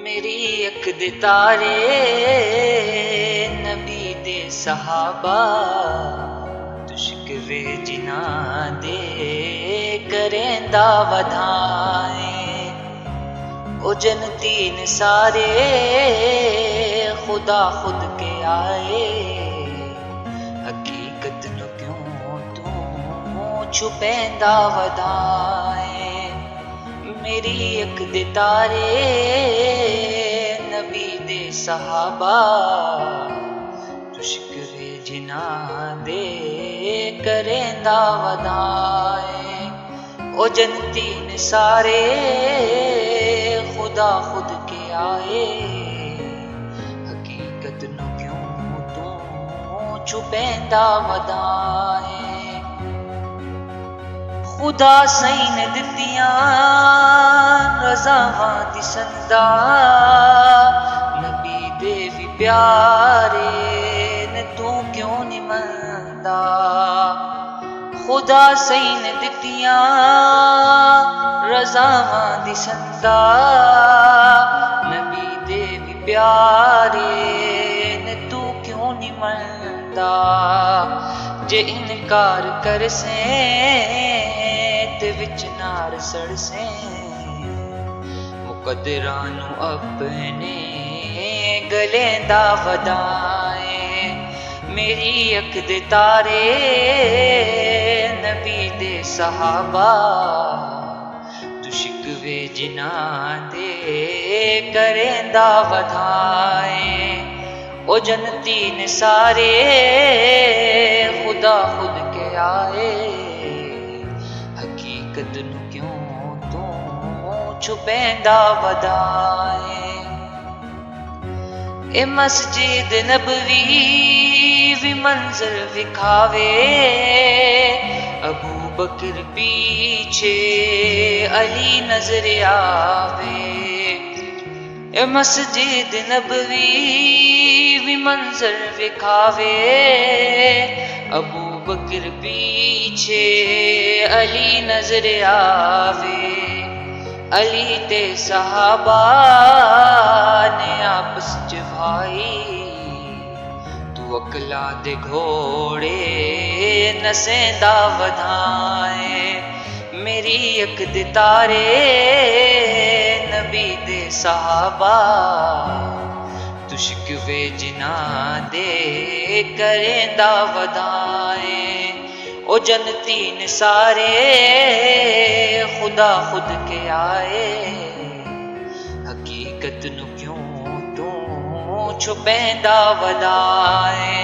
मेरी अख दे तारे नबी दे सहाबा तुश्कवे जिना दे करेंदा वधाए ओ जनतीन सारे खुदा खुद के आए हकीकत नु क्यों तू छुपेंदा वधाए मेरी अख दे तारे नबी दे सहाबा तुश्कवे जिना दे करेंदा वधाए ओ जनतीन सारे खुदा खुद के आए हकीकत नु क्यों तू छुपेंदा वधाए खुदा सही ने दित्तियां रज़ावां दिसंदा नबी दे भी प्यारे ने तू क्यों नहीं मनदा खुदा सही ने दित्तियां रज़ावां दिसंदा नबी दे भी प्यारे ने तू क्यों नहीं मनदा जे इनकार कर से ते विच नार सड़ से मुकद्दरां नू अपने गले दा वधाए मेरी अख दे तारे नबी दे सहाबा तुश्कवे जिना दे करेंदा वधाए ओ जनतीन सारे खुदा खुद के आए हकीकत नु क्यों तू छुपेंदा वधाए ए मस्जिद नबवी भी मंजर विखावे अबू बकर पीछे अली नजर आवे ए मस्जिद नबवी भी मंजर विखावे अबू बकर पीछे अली नजर आवे अली ते सहाबा ने आपस च भाई तू अकला दे घोड़े नसेंदा वधाए मेरी अख दे तारे नबी दे सहाबा तुश्कवे जिना दे करेंदा वधाए ओ जनतीन सारे खुदा खुद के आए हकीकत नु क्यों तू छुपेंदा वधाए।